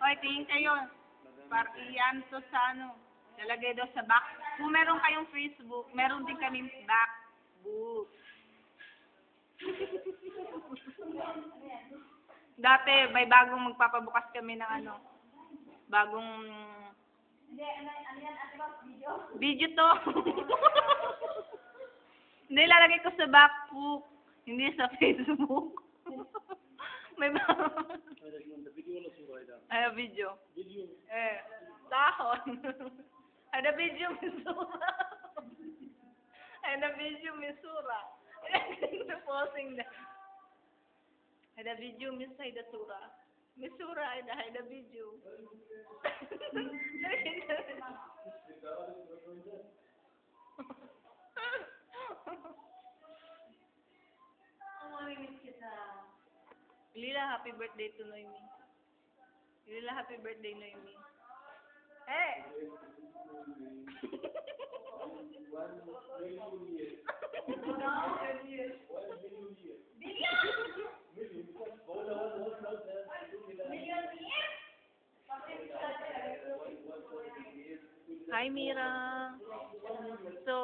Hoy, tingin kayo. Iyan to sa ano. Lalagay daw sa back. Kung meron kayong Facebook, meron din kaming backbook. Dati, may bagong magpapabukas kami ng ano. Bagong... Hindi, ano yan? Ate ba? Video? Video to. Hindi, lalagay ko sa backbook. Hindi sa Facebook. May ay, video. Tahon. Ada video misura. Ada video misura. Posing na. Ada video misay da sura. Misura ada video. Lila, happy birthday to Noemi. Lila, happy birthday, Noemi. Hey! Hi, Mira. So,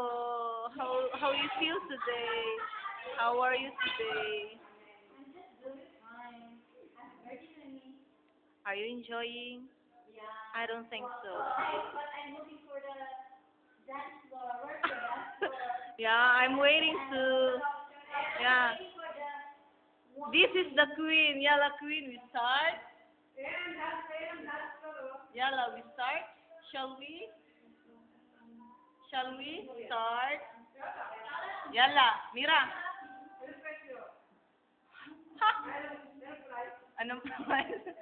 how you feel today? How are you today? Are you enjoying? Yeah. I don't think so. But I'm looking for the dance floor. Where's the dance floor? Yeah, I'm waiting to... Yeah. This is the queen. Yalla, queen, we start. Yalla, we start. Shall we? Shall we start? Yalla, Mira. Ha! Anong price?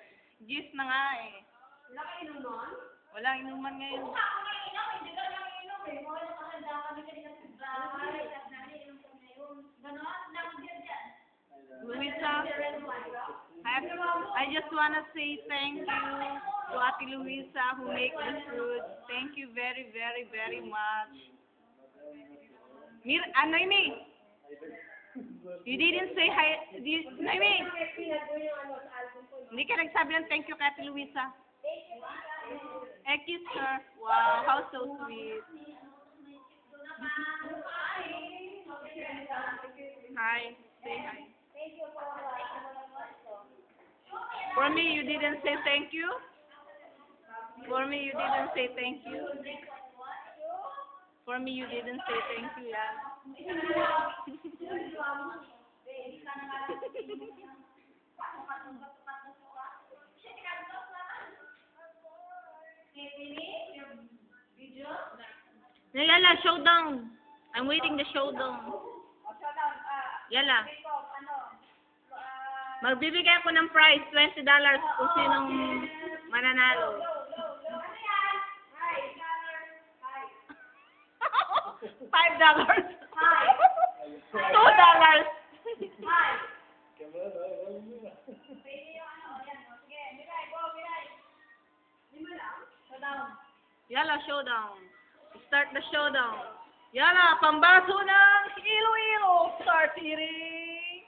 Gis na nga eh. Wala ka inuman? Walang inuman ngayon. Kung ako may inom, hindi ka lang inom eh. Mga nakahanda kami kanina sa bahay. Tapos inom kami ngayon. Ganon, nakagyan dyan. Luisa, I just wanna say thank you to Ate Luisa who make the food. Thank you very, very, very much. Noemi, you didn't say hi. Noemi, hindi ka nagsabi ng thank you kay Ate Luisa. Kiss her. Wow, how so sweet. Hi, say hi. For me, you didn't say thank you. For me, you didn't say thank you. For me, you didn't say thank you, yeah. Yala, showdown. I'm waiting the showdown. Yala. Magbibigay ako ng prize, $20 kung sinong mananalo. $5. $2. Yala, showdown. Start the showdown. Yala, pambato ng Iloilo. Start eating.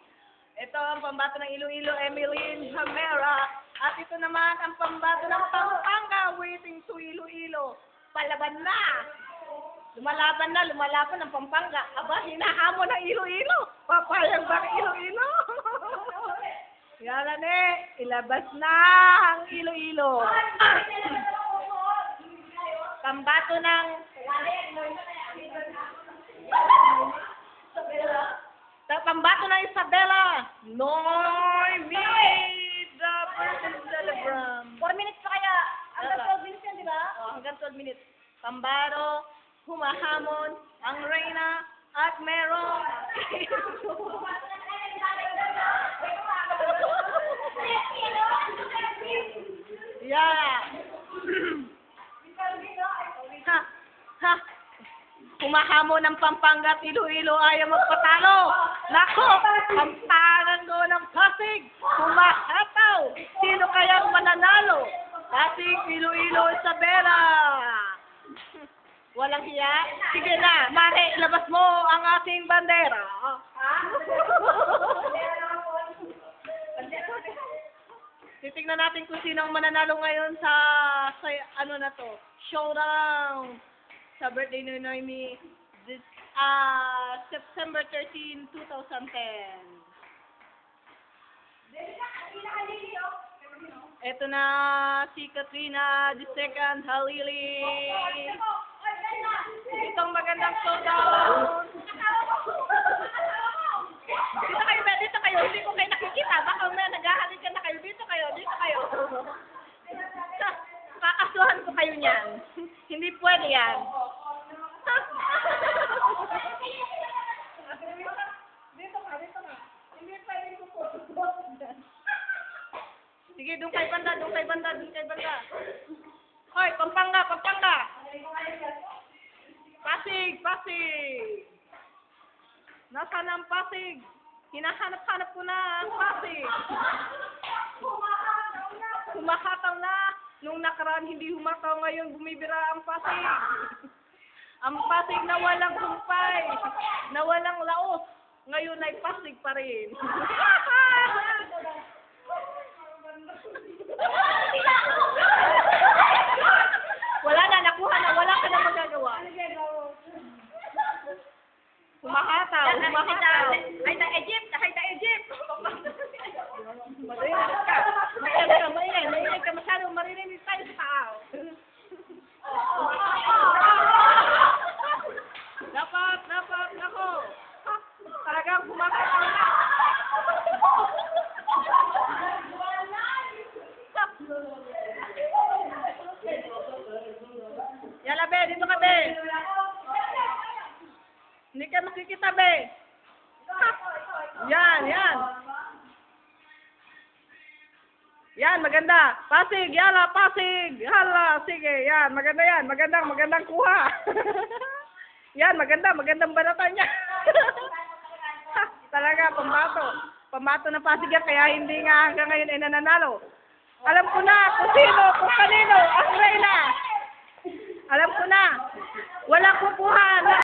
Ito ang pambato ng Iloilo, Emeline Jamera. At ito naman ang pambato ng Pampanga, waiting to Iloilo. Palaban na! Lumalaban ang Pampanga. Aba, hinahamon ng Iloilo. Papayag ba ang Iloilo? Yala ne, ilabas na ang Iloilo. Pambato ng... Pambato ng Isabela. Noemi, the person celebrant. 4 minutes pa kaya. Hanggang 12 minutes yan, di ba? Oh, hanggang 12 minutes. Pambaro, humahamon, ang reyna, at merong... Yeah. Ha. Humahamon ng Pampanga at Iloilo ayaw magpatalo. Nako, Pampangan ko ng Pasig. Humahataw. Sino kayang mananalo? Pasig, Iloilo, Isabela. Walang hiya? Sige na, Mare, labas mo ang ating bandera. Si titignan natin kung sino ang mananalo ngayon sa ano na to, showdown sa birthday ni Noemi this September 13, 2010. Ito na si Katrina the second Halili. Itong magandang showdown. Dito kayo, be, dito kayo. Hindi ko kayo nakikita. Baka may naghahalikan na kayo. Dito kayo, dito kayo. Kakasuhan ko kayo niyan. Hindi pwede yan. Dito ka, dito ka. Hindi pwede ko po. Sige, doon kay banda, doon kay banda, doon kay banda. Hoy, Pampanga, Pampanga. Pasig, Pasig. Nasaan ang Pasig? Hinahanap-hanap ko na ang Pasig. Humahataw na. Nung nakaraan hindi humataw, ngayon bumibira ang Pasig. Ang Pasig na walang kumpay, na walang laos, ngayon ay Pasig pa rin. Wala na, nakuha na, wala ka na magagawa. Humahataw, humahataw. Ay, ta Egypt! Ay, ta Egypt! Marinig ka. Maingay ka, maingay ka masyado. Marinig tayo sa tao. Dapat, ako. Talagang humahataw na. Yala, be, dito ka, be. Hindi ka nakikita, be. Yan, yan. Yan, maganda. Pasig, yala, Pasig. Hala, sige, yan. Maganda yan. Magandang kuha. Yan, magandang balatan niya. Talaga, pambato. Pambato na Pasig yan, kaya hindi nga hanggang ngayon ay nananalo. Alam ko na kung sino, kung kanino, ang reyna. Alam ko na. Walang kukuha.